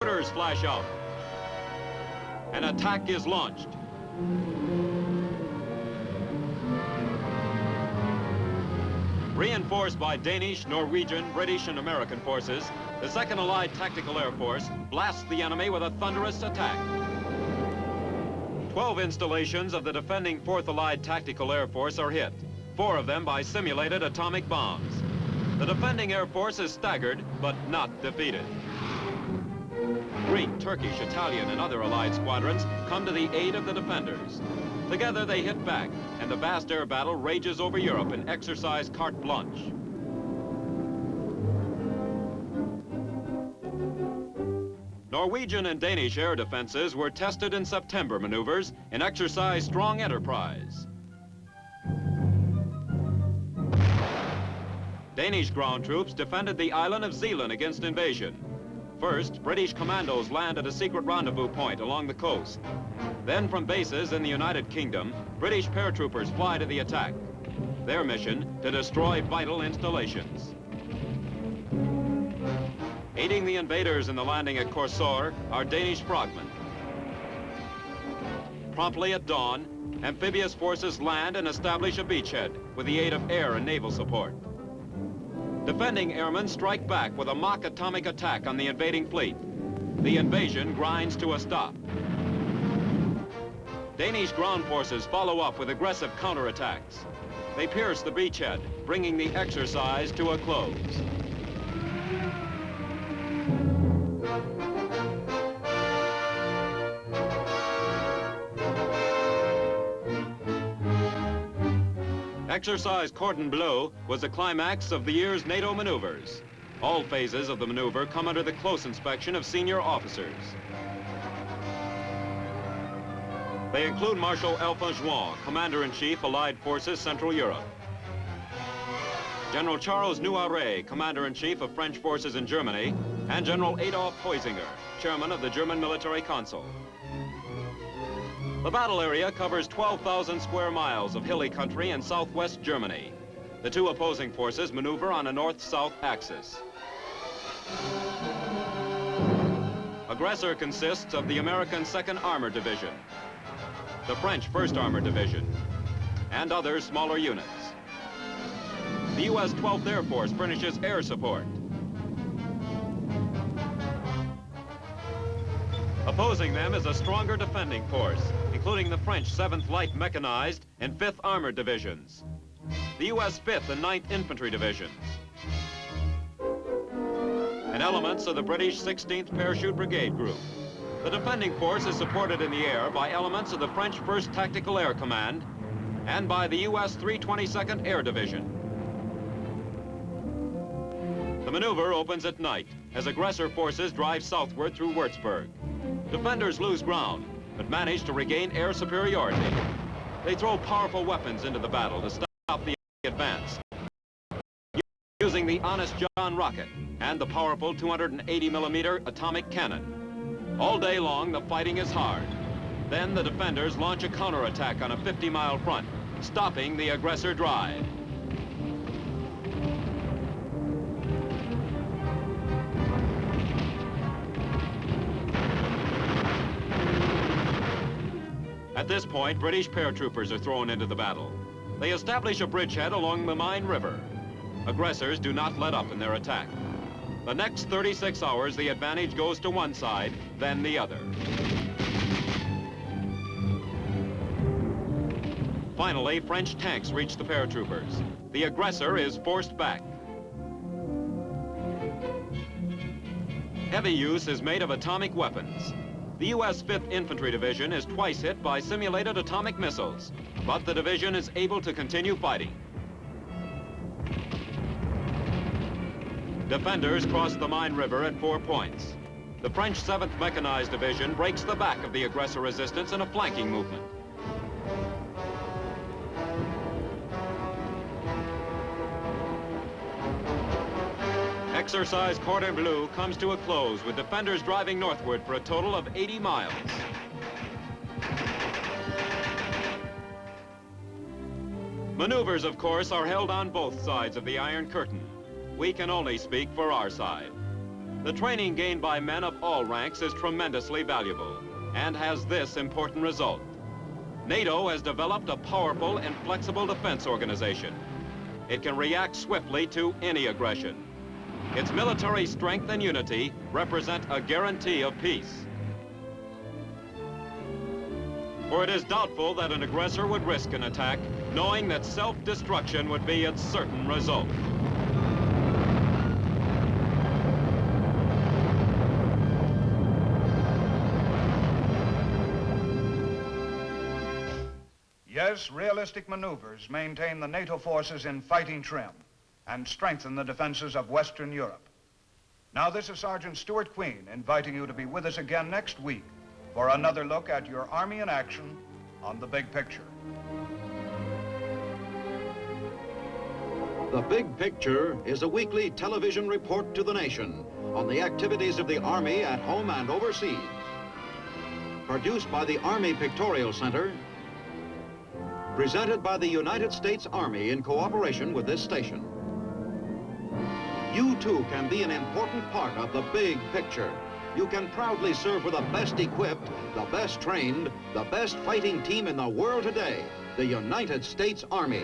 Orders flash out. An attack is launched. Reinforced by Danish, Norwegian, British, and American forces, the 2nd Allied Tactical Air Force blasts the enemy with a thunderous attack. 12 installations of the defending 4th Allied Tactical Air Force are hit, 4 of them by simulated atomic bombs. The defending Air Force is staggered, but not defeated. Greek, Turkish, Italian, and other Allied squadrons come to the aid of the defenders. Together they hit back, and the vast air battle rages over Europe in exercise carte blanche. Norwegian and Danish air defenses were tested in September maneuvers in exercise Strong Enterprise. Danish ground troops defended the island of Zealand against invasion. First, British commandos land at a secret rendezvous point along the coast. Then from bases in the United Kingdom, British paratroopers fly to the attack. Their mission, to destroy vital installations. Aiding the invaders in the landing at Korsør are Danish frogmen. Promptly at dawn, amphibious forces land and establish a beachhead with the aid of air and naval support. Defending airmen strike back with a mock atomic attack on the invading fleet. The invasion grinds to a stop. Danish ground forces follow up with aggressive counterattacks. They pierce the beachhead, bringing the exercise to a close. Exercise Cordon Bleu was the climax of the year's NATO maneuvers. All phases of the maneuver come under the close inspection of senior officers. They include Marshal Alpha Juin, Commander-in-Chief, Allied Forces, Central Europe. General Charles Noiré, Commander-in-Chief of French forces in Germany, and General Adolf Heusinger, Chairman of the German Military Council. The battle area covers 12,000 square miles of hilly country in southwest Germany. The two opposing forces maneuver on a north-south axis. Aggressor consists of the American 2nd Armored Division, the French 1st Armored Division, and other smaller units. The U.S. 12th Air Force furnishes air support. Opposing them is a stronger defending force, including the French 7th Light Mechanized and 5th Armored Divisions, the U.S. 5th and 9th Infantry Divisions, and elements of the British 16th Parachute Brigade Group. The defending force is supported in the air by elements of the French 1st Tactical Air Command and by the U.S. 322nd Air Division. The maneuver opens at night as aggressor forces drive southward through Würzburg. Defenders lose ground, but manage to regain air superiority. They throw powerful weapons into the battle to stop the advance, using the Honest John rocket and the powerful 280mm atomic cannon. All day long, the fighting is hard. Then the defenders launch a counterattack on a 50-mile front, stopping the aggressor drive. At this point, British paratroopers are thrown into the battle. They establish a bridgehead along the Main River. Aggressors do not let up in their attack. The next 36 hours, the advantage goes to one side, then the other. Finally, French tanks reach the paratroopers. The aggressor is forced back. Heavy use is made of atomic weapons. The U.S. 5th Infantry Division is twice hit by simulated atomic missiles, but the division is able to continue fighting. Defenders cross the Main River at 4 points. The French 7th Mechanized Division breaks the back of the aggressor resistance in a flanking movement. Exercise Cordon Bleu comes to a close with defenders driving northward for a total of 80 miles. Maneuvers, of course, are held on both sides of the Iron Curtain. We can only speak for our side. The The training gained by men of all ranks is tremendously valuable and has this important result. NATO has developed a powerful and flexible defense organization. It can react swiftly to any aggression. Its military strength and unity represent a guarantee of peace. For it is doubtful that an aggressor would risk an attack, knowing that self-destruction would be its certain result. Yes, realistic maneuvers maintain the NATO forces in fighting trim and strengthen the defenses of Western Europe. Now, this is Sergeant Stuart Queen inviting you to be with us again next week for another look at your Army in action on The Big Picture. The Big Picture is a weekly television report to the nation on the activities of the Army at home and overseas. Produced by the Army Pictorial Center, presented by the United States Army in cooperation with this station. You too can be an important part of the big picture. You can proudly serve with the best equipped, the best trained, the best fighting team in the world today, the United States Army.